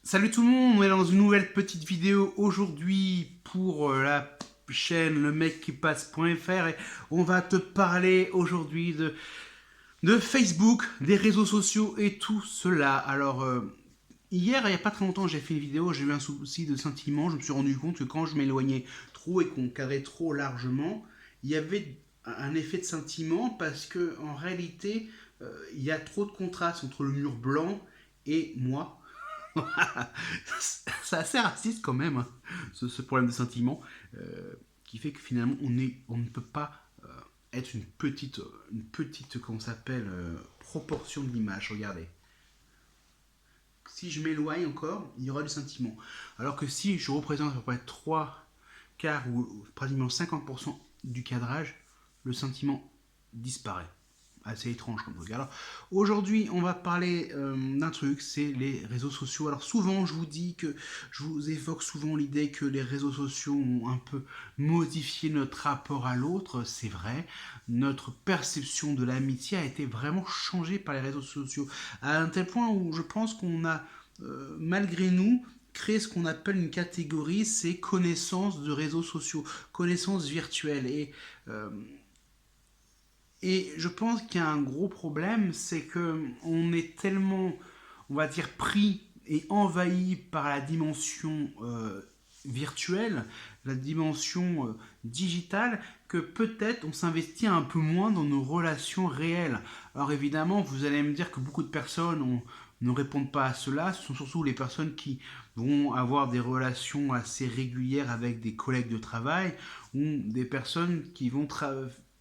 Salut tout le monde, on est dans une nouvelle petite vidéo aujourd'hui pour la chaîne le mec qui passe.fr et on va te parler aujourd'hui de Facebook, des réseaux sociaux et tout cela. Alors hier, il n'y a pas très longtemps, j'ai fait une vidéo, j'ai eu un souci de scintillement, je me suis rendu compte que quand je m'éloignais trop et qu'on cadrait trop largement, il y avait un effet de scintillement parce que en réalité, il y a trop de contraste entre le mur blanc et moi. C'est assez raciste quand même, hein, ce problème de sentiment, qui fait que finalement on ne peut pas être comment ça s'appelle, proportion de l'image. Regardez. Si je m'éloigne encore, il y aura du sentiment. Alors que si je représente à peu près 3 quarts ou pratiquement 50% du cadrage, le sentiment disparaît. Assez étrange comme truc. Alors aujourd'hui, on va parler d'un truc, c'est les réseaux sociaux. Alors souvent, je vous évoque souvent l'idée que les réseaux sociaux ont un peu modifié notre rapport à l'autre. C'est vrai, notre perception de l'amitié a été vraiment changée par les réseaux sociaux, à un tel point où je pense qu'on a, malgré nous, créé ce qu'on appelle une catégorie, c'est connaissances de réseaux sociaux, connaissances virtuelles. Et je pense qu'il y a un gros problème, c'est que on est tellement, on va dire, pris et envahi par la dimension virtuelle, la dimension digitale, que peut-être on s'investit un peu moins dans nos relations réelles. Alors évidemment, vous allez me dire que beaucoup de personnes ne répondent pas à cela. Ce sont surtout les personnes qui vont avoir des relations assez régulières avec des collègues de travail ou des personnes qui vont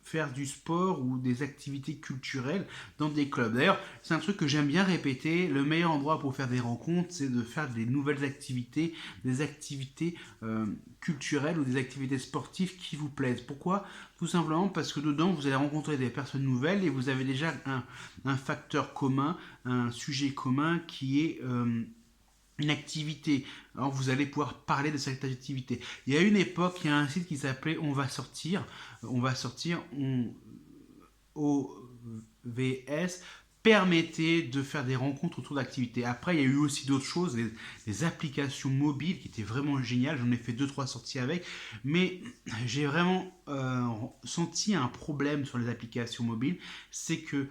faire du sport ou des activités culturelles dans des clubs. D'ailleurs, c'est un truc que j'aime bien répéter, le meilleur endroit pour faire des rencontres, c'est de faire des nouvelles activités, des activités culturelles ou des activités sportives qui vous plaisent. Pourquoi? Tout simplement parce que dedans, vous allez rencontrer des personnes nouvelles et vous avez déjà un facteur commun, un sujet commun qui est une activité. Alors vous allez pouvoir parler de cette activité. Il y a une époque, il y a un site qui s'appelait On va sortir, OVS permettait de faire des rencontres autour d'activités. Après, il y a eu aussi d'autres choses, des applications mobiles qui étaient vraiment géniales. J'en ai fait deux trois sorties avec, mais j'ai vraiment senti un problème sur les applications mobiles, c'est que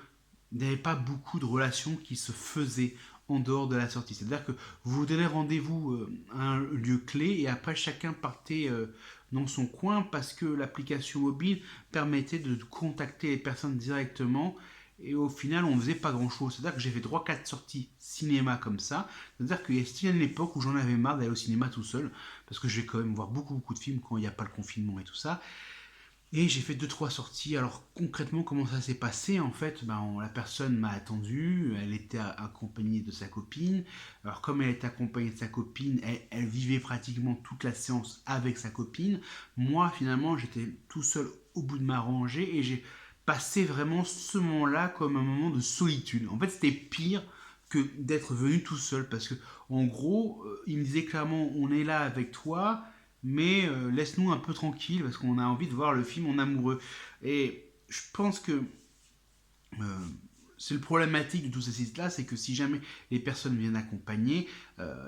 il n'y avait pas beaucoup de relations qui se faisaient en dehors de la sortie. C'est-à-dire que vous vous donnez rendez-vous à un lieu clé et après chacun partait dans son coin parce que l'application mobile permettait de contacter les personnes directement et au final on faisait pas grand chose. C'est-à-dire que j'ai fait 3-4 sorties cinéma comme ça. C'est-à-dire qu'il y a une époque où j'en avais marre d'aller au cinéma tout seul parce que je vais quand même voir beaucoup de films quand il n'y a pas le confinement et tout ça. Et j'ai fait deux trois sorties. Alors concrètement, comment ça s'est passé? En fait, la personne m'a attendu. Elle était accompagnée de sa copine. Alors comme elle était accompagnée de sa copine, elle vivait pratiquement toute la séance avec sa copine. Moi, finalement, j'étais tout seul au bout de ma rangée et j'ai passé vraiment ce moment-là comme un moment de solitude. En fait, c'était pire que d'être venu tout seul parce que en gros, il me disait clairement, on est là avec toi, mais laisse-nous un peu tranquille parce qu'on a envie de voir le film en amoureux. Et je pense que euh, c'est le problématique de tous ces sites-là, c'est que si jamais les personnes viennent accompagner,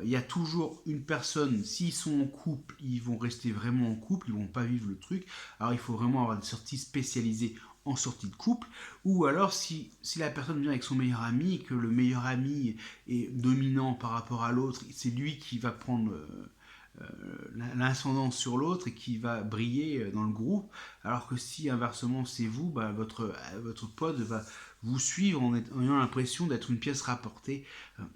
il y a toujours une personne, s'ils sont en couple, ils vont rester vraiment en couple, ils vont pas vivre le truc. Alors il faut vraiment avoir des sorties spécialisées en sortie de couple, ou alors si la personne vient avec son meilleur ami et que le meilleur ami est dominant par rapport à l'autre, c'est lui qui va prendre l'ascendance sur l'autre et qui va briller dans le groupe, alors que si inversement c'est vous, votre pote va vous suivre en ayant l'impression d'être une pièce rapportée.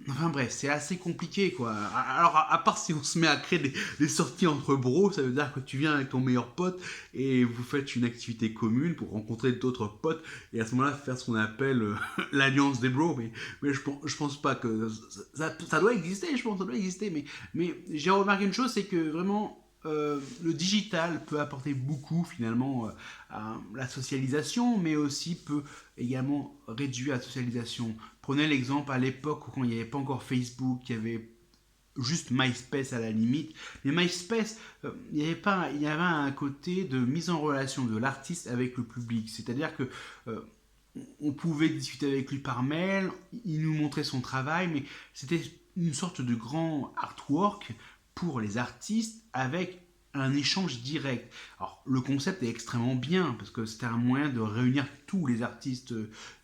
Enfin bref, c'est assez compliqué quoi. Alors à part si on se met à créer des sorties entre bros, ça veut dire que tu viens avec ton meilleur pote et vous faites une activité commune pour rencontrer d'autres potes et à ce moment-là faire ce qu'on appelle l'alliance des bros. Mais je pense pas que ça doit exister, je pense que ça doit exister, mais j'ai remarqué une chose, c'est que vraiment le digital peut apporter beaucoup finalement à la socialisation, mais aussi peut également réduire la socialisation. Prenez l'exemple à l'époque où quand il n'y avait pas encore Facebook, il y avait juste MySpace à la limite. Mais MySpace, il y avait un côté de mise en relation de l'artiste avec le public. C'est-à-dire que on pouvait discuter avec lui par mail, il nous montrait son travail, mais c'était une sorte de grand artwork pour les artistes avec un échange direct. Alors le concept est extrêmement bien parce que c'était un moyen de réunir tous les artistes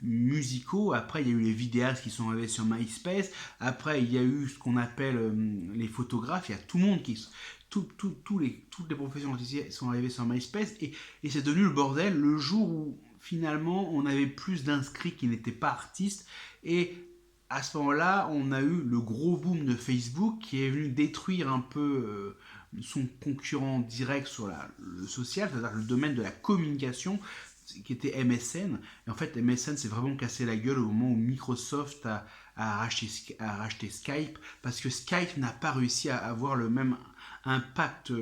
musicaux. Après il y a eu les vidéastes qui sont arrivés sur MySpace. Après il y a eu ce qu'on appelle les photographes. Il y a tout le monde qui toutes les professions artistiques sont arrivées sur MySpace et c'est devenu le bordel le jour où finalement on avait plus d'inscrits qui n'étaient pas artistes et à ce moment-là, on a eu le gros boom de Facebook qui est venu détruire un peu son concurrent direct sur le social, c'est-à-dire le domaine de la communication, qui était MSN. Et en fait, MSN s'est vraiment cassé la gueule au moment où Microsoft a racheté Skype, parce que Skype n'a pas réussi à avoir le même impact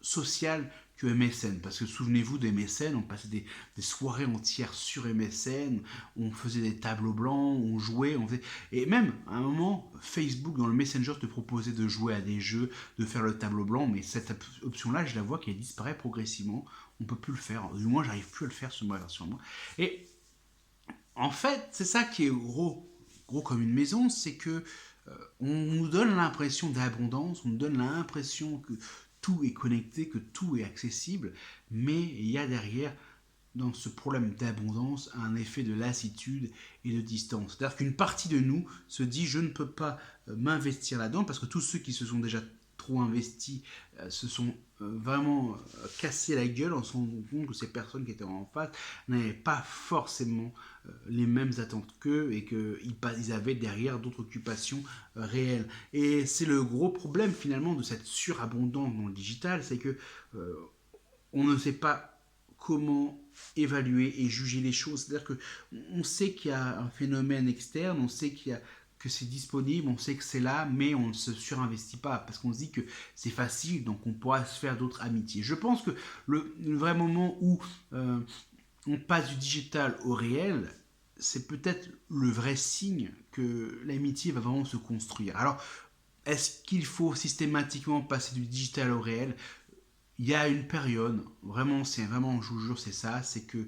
social que MSN. Parce que souvenez-vous de MSN, on passait des soirées entières sur MSN, on faisait des tableaux blancs, on jouait, et même à un moment, Facebook dans le Messenger te proposait de jouer à des jeux, de faire le tableau blanc, mais cette option-là, je la vois qu'elle disparaît progressivement. On peut plus le faire. Du moins, j'arrive plus à le faire sur ma version. Et en fait, c'est ça qui est gros comme une maison, c'est que on nous donne l'impression d'abondance, on nous donne l'impression que tout est connecté, que tout est accessible, mais il y a derrière, dans ce problème d'abondance, un effet de lassitude et de distance. C'est-à-dire qu'une partie de nous se dit je ne peux pas m'investir là-dedans parce que tous ceux qui se sont déjà trop investis se sont vraiment cassés la gueule en se rendant compte que ces personnes qui étaient en face n'avaient pas forcément les mêmes attentes qu'eux et qu'ils avaient derrière d'autres occupations réelles. Et c'est le gros problème finalement de cette surabondance dans le digital, c'est que on ne sait pas comment évaluer et juger les choses. C'est-à-dire que on sait qu'il y a un phénomène externe, on sait que c'est disponible, on sait que c'est là, mais on ne se surinvestit pas parce qu'on se dit que c'est facile, donc on pourra se faire d'autres amitiés. Je pense que le vrai moment où on passe du digital au réel, c'est peut-être le vrai signe que l'amitié va vraiment se construire. Alors, est-ce qu'il faut systématiquement passer du digital au réel? Il y a une période, vraiment, je vous jure, c'est ça, c'est que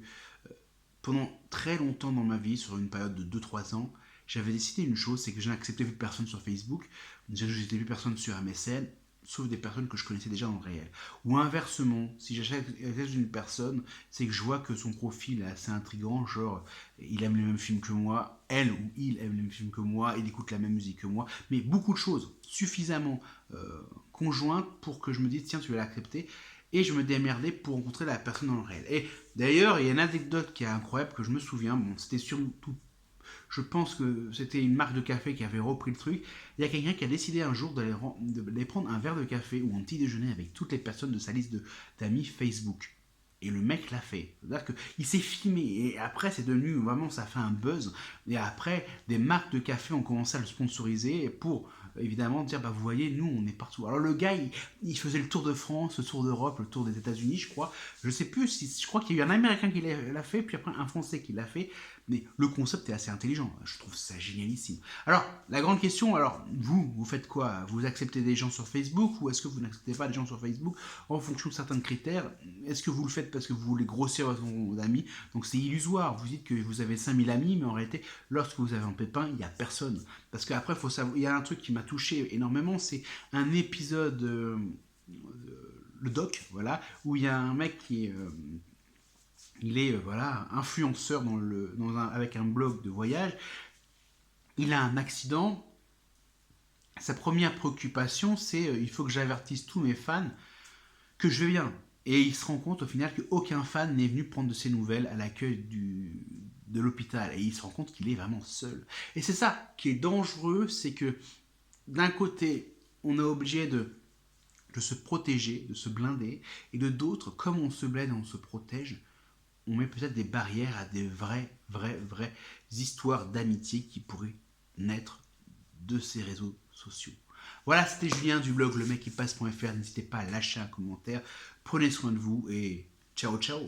pendant très longtemps dans ma vie, sur une période de 2-3 ans, j'avais décidé une chose, c'est que je n'acceptais plus personne sur Facebook, je n'acceptais plus personne sur MSN, sauf des personnes que je connaissais déjà dans le réel. Ou inversement, si j'achète une personne, c'est que je vois que son profil est assez intriguant, genre il aime les mêmes films que moi, elle ou il aime les mêmes films que moi, il écoute la même musique que moi, mais beaucoup de choses suffisamment conjointes pour que je me dise tiens tu vas l'accepter et je me démerdais pour rencontrer la personne dans le réel. Et d'ailleurs, il y a une anecdote qui est incroyable que je me souviens, bon, c'était surtout je pense que c'était une marque de café qui avait repris le truc. Il y a quelqu'un qui a décidé un jour d'aller prendre un verre de café ou un petit déjeuner avec toutes les personnes de sa liste d'amis Facebook. Et le mec l'a fait. C'est-à-dire qu'il s'est filmé. Et après, c'est devenu vraiment, ça fait un buzz. Et après, des marques de café ont commencé à le sponsoriser pour évidemment dire bah vous voyez nous on est partout. Alors le gars il faisait le tour de France, le tour d'Europe, le tour des États-Unis je crois. Je sais plus si je crois qu'il y a eu un Américain qui l'a fait puis après un Français qui l'a fait. Mais le concept est assez intelligent. Je trouve ça génialissime. Alors, la grande question, alors, vous faites quoi? Vous acceptez des gens sur Facebook ou est-ce que vous n'acceptez pas des gens sur Facebook en fonction de certains critères? Est-ce que vous le faites parce que vous voulez grossir votre nombre d'amis? Donc c'est illusoire. Vous dites que vous avez 5000 amis, mais en réalité, lorsque vous avez un pépin, il n'y a personne. Parce qu'après, faut savoir, il y a un truc qui m'a touché énormément, c'est un épisode, le doc, voilà, où il y a un mec qui est... il est voilà, influenceur avec un blog de voyage. Il a un accident. Sa première préoccupation, c'est il faut que j'avertisse tous mes fans que je vais bien. Et il se rend compte au final qu'aucun fan n'est venu prendre de ses nouvelles à l'accueil de l'hôpital. Et il se rend compte qu'il est vraiment seul. Et c'est ça qui est dangereux, c'est que d'un côté, on est obligé de se protéger, de se blinder, et de d'autres, comme on se blinde et on se protège, on met peut-être des barrières à des vraies histoires d'amitié qui pourraient naître de ces réseaux sociaux. Voilà, c'était Julien du blog lemecquipasse.fr. N'hésitez pas à lâcher un commentaire. Prenez soin de vous et ciao ciao.